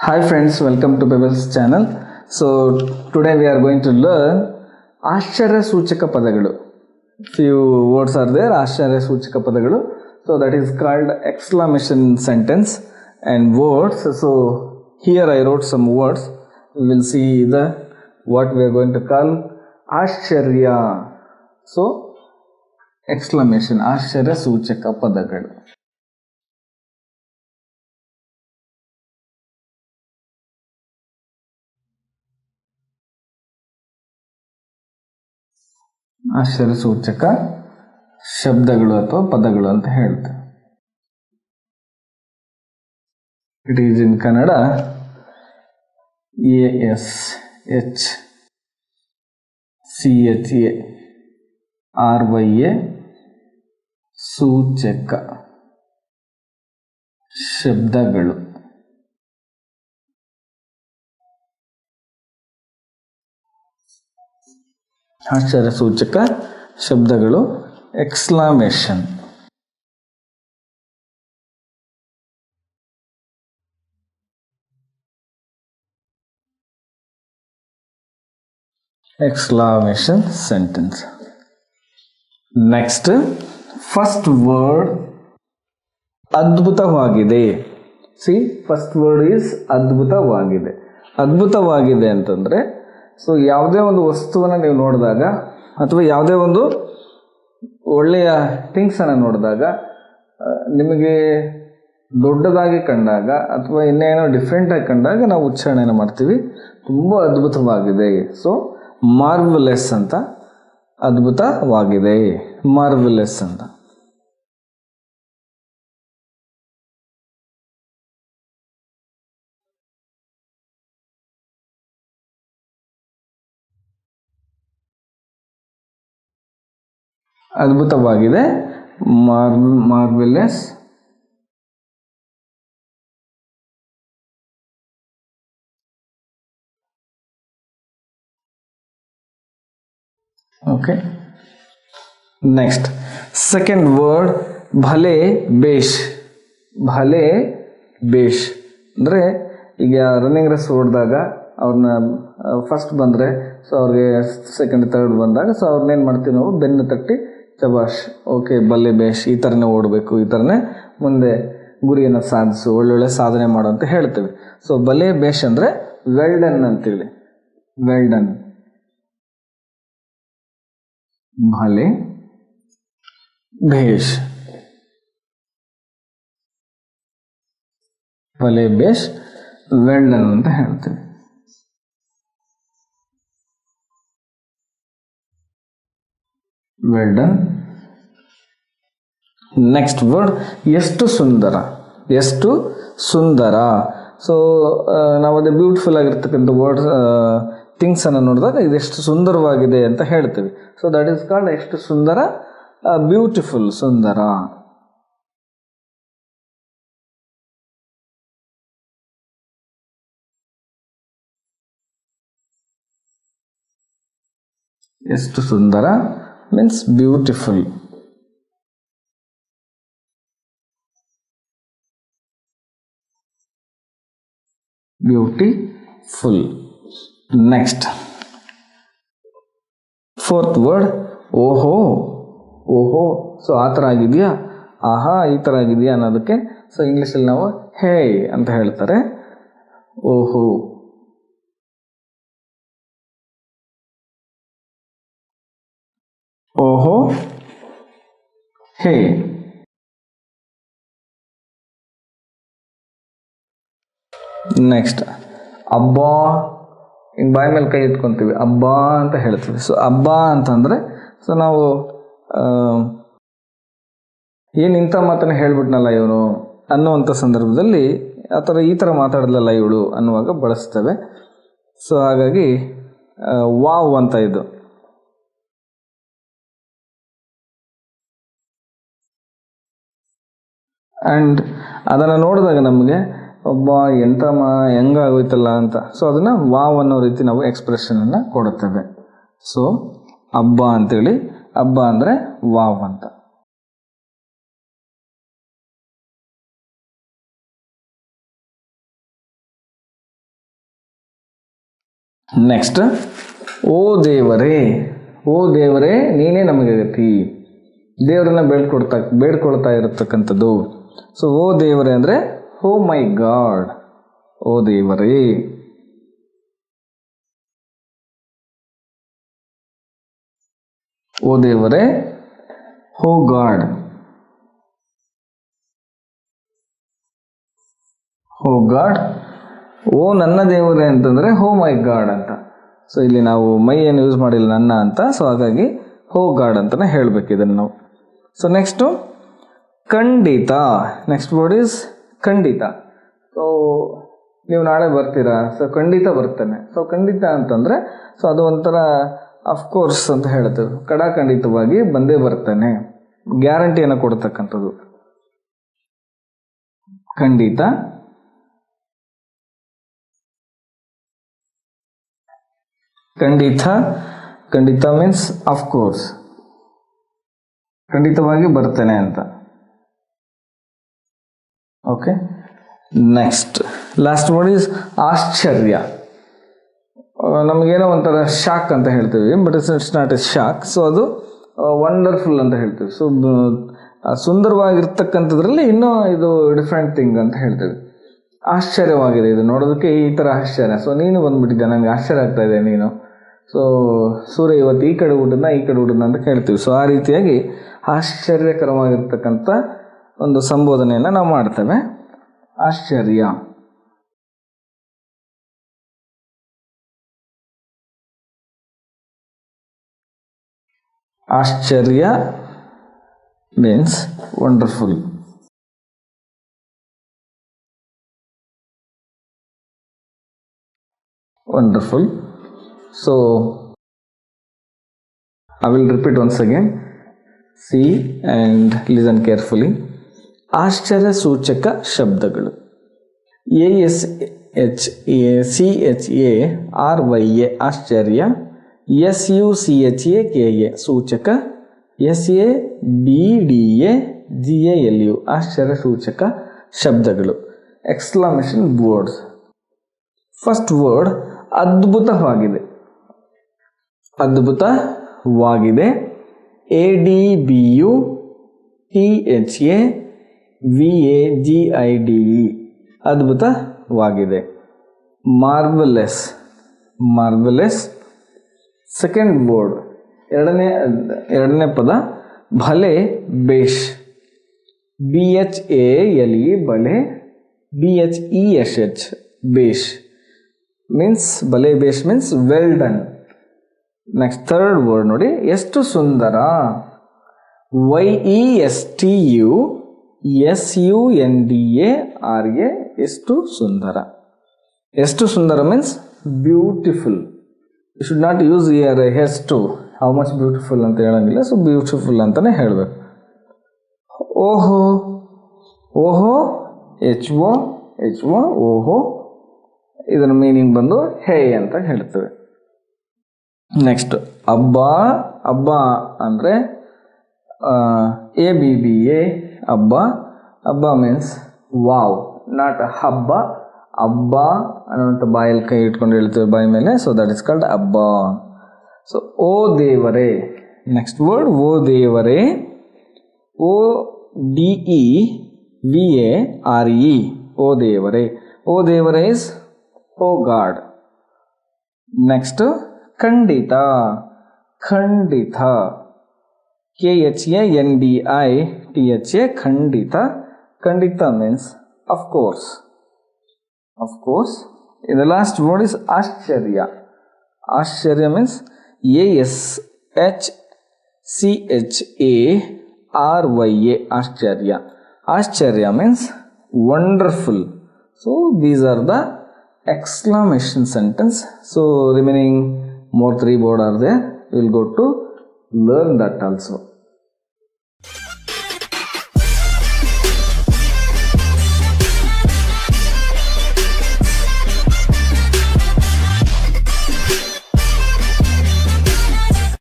Hi friends, welcome to Pebbles channel. So today we are going to learn ಆಶ್ಚರ್ಯ ಸೂಚಕ ಪದಗಳು. Few words are there, ಆಶ್ಚರ್ಯ ಸೂಚಕ ಪದಗಳು. So that is called exclamation sentence and words. So here I wrote some words. We will see the what we are going to call ಆಶ್ಚರ್ಯ. So exclamation ಆಶ್ಚರ್ಯ ಸೂಚಕ ಪದಗಳು. ಆಶ್ಚರ್ಯ ಸೂಚಕ ಶಬ್ದಗಳು ಅಥವಾ ಪದಗಳು ಅಂತ ಹೇಳ್ತಾರೆ. It is in Kannada ASHCHARYA ಸೂಚಕ ಶಬ್ದಗಳು. ಆಶ್ಚರ್ಯ ಸೂಚಕ ಶಬ್ದಗಳು exclamation. Exclamation sentence. Next first word ಅದ್ಭುತವಾಗಿದೆ. ಸಿ ಫಸ್ಟ್ ವರ್ಡ್ ಈಸ್ ಅದ್ಭುತವಾಗಿದೆ. ಅದ್ಭುತವಾಗಿದೆ ಅಂತಂದರೆ ಸೊ ಯಾವುದೇ ಒಂದು ವಸ್ತುವನ್ನು ನೀವು ನೋಡಿದಾಗ ಅಥವಾ ಯಾವುದೇ ಒಂದು ಒಳ್ಳೆಯ ಥಿಂಗ್ಸನ್ನು ನೋಡಿದಾಗ ನಿಮಗೆ ದೊಡ್ಡದಾಗಿ ಕಂಡಾಗ ಅಥವಾ ಇನ್ನೇನೋ ಡಿಫ್ರೆಂಟಾಗಿ ಕಂಡಾಗ ನಾವು ಉಚ್ಚಾರಣೆಯನ್ನು ಮಾಡ್ತೀವಿ, ತುಂಬ ಅದ್ಭುತವಾಗಿದೆ. ಸೊ ಮಾರ್ವಲೆಸ್ ಅಂತ, ಅದ್ಭುತವಾಗಿದೆ ಮಾರ್ವಲೆಸ್ ಅಂತ. ಅದ್ಭುತವಾಗಿದೆ ಮಾರ್ವೆಲೆಸ್. ಓಕೆ, ನೆಕ್ಸ್ಟ್ ಸೆಕೆಂಡ್ ವರ್ಡ್ ಭಲೆ ಬೇಷ್. ಭಲೆ ಬೇಷ್ ಅಂದರೆ ಈಗ ರನ್ನಿಂಗ್ ರೇಸ್ ಓಡಿದಾಗ ಅವ್ರನ್ನ ಫಸ್ಟ್ ಬಂದರೆ ಸೊ ಅವ್ರಿಗೆ ಸೆಕೆಂಡ್ ಥರ್ಡ್ ಬಂದಾಗ ಸೊ ಅವ್ರನ್ನೇನು ಮಾಡ್ತೀವಿ ನಾವು ಬೆನ್ನು ತಟ್ಟಿ ಶಬಾಷ್, ಓಕೆ ಭಲೆ ಬೇಷ್, ಈ ಥರನೇ ಓಡಬೇಕು, ಈ ಥರನೇ ಮುಂದೆ ಗುರಿಯನ್ನು ಸಾಧಿಸು, ಒಳ್ಳೊಳ್ಳೆ ಸಾಧನೆ ಮಾಡು ಅಂತ ಹೇಳ್ತೀವಿ. ಸೊ ಭಲೆ ಬೇಷ್ ಅಂದರೆ ವೆಲ್ ಡನ್ ಅಂತೇಳಿ. ವೆಲ್ ಡನ್, ಭಲೆ ಬೇಷ್, ಭಲೆ ಬೇಷ್ ವೆಲ್ ಡನ್ ಅಂತ ಹೇಳ್ತೀವಿ. Well done. ನೆಕ್ಸ್ಟ್ ವರ್ಡ್ ಎಷ್ಟು ಸುಂದರ. ಎಷ್ಟು ಸುಂದರ. ಸೊ ನಾವು ಅದೇ ಬ್ಯೂಟಿಫುಲ್ ಆಗಿರ್ತಕ್ಕಂಥ ವರ್ಡ್ಸ್ ಥಿಂಗ್ಸನ್ನು ನೋಡಿದಾಗ ಇದೆಷ್ಟು ಸುಂದರವಾಗಿದೆ ಅಂತ ಹೇಳ್ತೀವಿ. ಸೊ ದಟ್ ಈಸ್ ಕಾಲ್ಡ್ ಎಷ್ಟು ಸುಂದರ, ಬ್ಯೂಟಿಫುಲ್, ಸುಂದರ. ಎಷ್ಟು ಸುಂದರ means beautiful. Beautiful. Next fourth word ಓಹೋ. ಓಹೋ, ಸೊ ಆ ಥರ ಆಗಿದೆಯಾ, ಆಹಾ ಈ ಥರ ಆಗಿದೆಯಾ ಅನ್ನೋದಕ್ಕೆ ಸೊ ಇಂಗ್ಲೀಷಲ್ಲಿ ನಾವು ಹೇ ಅಂತ ಹೇಳ್ತಾರೆ. ಓಹೋ. ಓಹೋ, ಹೇ. ನೆಕ್ಸ್ಟ್ ಅಬ್ಬಾ. ಹಿಂಗೆ ಬಾಯಿ ಮೇಲೆ ಕೈ ಇಟ್ಕೊತೀವಿ, ಅಬ್ಬಾ ಅಂತ ಹೇಳ್ತೀವಿ. ಸೊ ಅಬ್ಬಾ ಅಂತಂದರೆ ಸೊ ನಾವು ಏನು ಇಂಥ ಮಾತನ್ನು ಹೇಳ್ಬಿಟ್ನಲ್ಲ ಇವನು ಅನ್ನುವಂಥ ಸಂದರ್ಭದಲ್ಲಿ ಆ ಥರ ಈ ಥರ ಮಾತಾಡಲಲ್ಲ ಇವಳು ಅನ್ನುವಾಗ ಬಳಸ್ತೇವೆ. ಸೊ ಹಾಗಾಗಿ ವಾವ್ ಅಂತ ಇದು. ಆ್ಯಂಡ್ ಅದನ್ನು ನೋಡಿದಾಗ ನಮಗೆ ಒಬ್ಬ ಎಂಥ ಹೆಂಗಾಗೋಯ್ತಲ್ಲ ಅಂತ ಸೊ ಅದನ್ನು ವಾವ್ ಅನ್ನೋ ರೀತಿ ನಾವು ಎಕ್ಸ್ಪ್ರೆಷನನ್ನು ಕೊಡುತ್ತೇವೆ. ಸೊ ಹಬ್ಬ ಅಂತೇಳಿ, ಹಬ್ಬ ಅಂದರೆ ವಾವ್ ಅಂತ. ನೆಕ್ಸ್ಟ್, ಓ ದೇವರೇ, ಓ ದೇವರೇ ನೀನೇ ನಮಗೆ ಗತಿ. ದೇವರನ್ನ ಬೇಡ್ಕೊಳ್ತಾ ಇರತಕ್ಕಂಥದ್ದು. ಸೊ ಓ ದೇವರೇ ಅಂದರೆ ಓ ಮೈ ಗಾಡ್, ಓ ದೇವರೇ. ಓ ದೇವರೇ, ಓ ಗಾಡ್, ಓ ಗಾಡ್. ಓ ನನ್ನ ದೇವರೇ ಅಂತಂದರೆ ಹೋ ಮೈ ಗಾಡ್ ಅಂತ. ಸೊ ಇಲ್ಲಿ ನಾವು ಮೈ ಏನು ಯೂಸ್ ಮಾಡಿಲ್ಲ, ನನ್ನ ಅಂತ. ಸೊ ಹಾಗಾಗಿ ಹೋ ಗಾಡ್ ಅಂತಲೇ ಹೇಳಬೇಕು ಇದನ್ನು ನಾವು. ಸೊ ನೆಕ್ಸ್ಟು ಖಂಡಿತ. ನೆಕ್ಸ್ಟ್ ವರ್ಡ್ ಈಸ್ ಖಂಡಿತ. ಸೊ ನೀವು ನಾಳೆ ಬರ್ತೀರಾ, ಸೊ ಖಂಡಿತ ಬರ್ತೇನೆ. ಸೊ ಖಂಡಿತ ಅಂತಂದರೆ ಸೊ ಅದು ಒಂಥರ ಅಫ್ಕೋರ್ಸ್ ಅಂತ ಹೇಳ್ತೇವೆ. ಖಂಡಿತವಾಗಿ ಬಂದೇ ಬರ್ತೇನೆ, ಗ್ಯಾರಂಟಿಯನ್ನು ಕೊಡ್ತಕ್ಕಂಥದ್ದು ಖಂಡಿತ. ಖಂಡಿತ, ಖಂಡಿತ ಮೀನ್ಸ್ ಅಫ್ಕೋರ್ಸ್, ಖಂಡಿತವಾಗಿ ಬರ್ತೇನೆ ಅಂತ. Okay, next last word is ಆಶ್ಚರ್ಯ. ನಮಗೇನೋ ಒಂಥರ ಶಾಕ್ ಅಂತ ಹೇಳ್ತೀವಿ, but it's not A shock. So ಅದು ವಂಡರ್ಫುಲ್ ಅಂತ ಹೇಳ್ತೀವಿ. ಸೊ ಸುಂದರವಾಗಿರ್ತಕ್ಕಂಥದ್ರಲ್ಲಿ ಇನ್ನೂ ಇದು ಡಿಫ್ರೆಂಟ್ ಥಿಂಗ್ ಅಂತ ಹೇಳ್ತೀವಿ. ಆಶ್ಚರ್ಯವಾಗಿದೆ ಇದು ನೋಡೋದಕ್ಕೆ, ಈ ಥರ ಆಶ್ಚರ್ಯ. ಸೊ ನೀನು ಬಂದುಬಿಟ್ಟಿದ್ದೆ, ನನಗೆ ಆಶ್ಚರ್ಯ ಆಗ್ತಾ ಇದೆ ನೀನು. ಸೊ ಸೂರ್ಯ ಇವತ್ತು ಈ ಕಡೆ ಹುಟ್ಟಿದ್ನ ಅಂತ ಕೇಳ್ತೀವಿ. ಸೊ ಆ ರೀತಿಯಾಗಿ ಆಶ್ಚರ್ಯಕರವಾಗಿರ್ತಕ್ಕಂಥ ಒಂದು ಸಂಬೋಧನೆಯನ್ನು ನಾವು ಮಾಡ್ತೇವೆ. ಆಶ್ಚರ್ಯ. ಆಶ್ಚರ್ಯ means wonderful. Wonderful. So I will repeat once again. See and listen carefully. ಆಶ್ಚರ್ಯ ಸೂಚಕ ಶಬ್ದಗಳು. ASHACHARYA ಆಶ್ಚರ್ಯ. SUCHAKA ಸೂಚಕ. SABDAGALU ಆಶ್ಚರ್ಯ ಸೂಚಕ ಶಬ್ದಗಳು. Exclamation words. ಫಸ್ಟ್ ವರ್ಡ್ ಅದ್ಭುತವಾಗಿದೆ. ಅದ್ಭುತವಾಗಿದೆ. ADBUTHAVAGIDE ಅದ್ಭುತವಾಗಿದೆ. ಮಾರ್ವೆಲಸ್. ಮಾರ್ವೆಲಸ್. ಸೆಕೆಂಡ್ ವರ್ಡ್, ಎರಡನೇ ಪದ ಭಲೆ ಬೇಷ್. BHALE ಬಲೆ. BHESH ಬೇಷ್ ಮೀನ್ಸ್ ಭಲೆ ಬೇಷ್ means well done. Next third word ನೋಡಿ, ಎಷ್ಟು ಸುಂದರ. YESTUSUNDARA ಎಷ್ಟು ಸುಂದರ. ಎಷ್ಟು ಸುಂದರ means beautiful. You should not use here ಎಷ್ಟು ಹೌ ಮಚ್ ಬ್ಯೂಟಿಫುಲ್ ಅಂತ ಹೇಳಂಗಿಲ್ಲ. ಸೊ ಬ್ಯೂಟಿಫುಲ್ ಅಂತಲೇ ಹೇಳಬೇಕು. ಓಹೋ. ಓಹೋ HO ಓಹೋ. ಇದರ ಮೀನಿಂಗ್ ಬಂದು ಹೇ ಅಂತ ಹೇಳ್ತೇವೆ. ನೆಕ್ಸ್ಟ್ ಹಬ್ಬ. ಹಬ್ಬ ಅಂದರೆ ABBA ಹಬ್ಬ. ಹಬ್ಬ ಮೀನ್ಸ್ ವಾವ್, ನಾಟ್ ಹಬ್ಬ. ಹಬ್ಬ ಅನ್ನೋಂಥ ಬಾಯಲ್ಲಿ ಕೈ ಇಟ್ಕೊಂಡು ಹೇಳ್ತೇವೆ ಬಾಯಿ ಮೇಲೆ. ಸೊ ದಟ್ ಇಸ್ ಕಾಲ್ಡ್ ಹಬ್ಬ. ಸೊ ಓ ದೇವರೇ. ನೆಕ್ಸ್ಟ್ ವರ್ಡ್ ಓ ದೇವರೇ. ODEVARE ಓ ದೇವರೇ. ಓ ದೇವರೇ ಇಸ್ ಓ ಗಾಡ್. ನೆಕ್ಸ್ಟ್ ಖಂಡಿತ. ಖಂಡಿತ. KHANDITHA ಖಂಡಿತ. ಖಂಡಿತ means of course. Of course. The last word is ಆಶ್ಚರ್ಯ. ಆಶ್ಚರ್ಯ means ASHCHARYA ಆಶ್ಚರ್ಯ. ಆಶ್ಚರ್ಯ means wonderful. So these are the exclamation sentence. So remaining more 3 words are there. We will go to learn that also.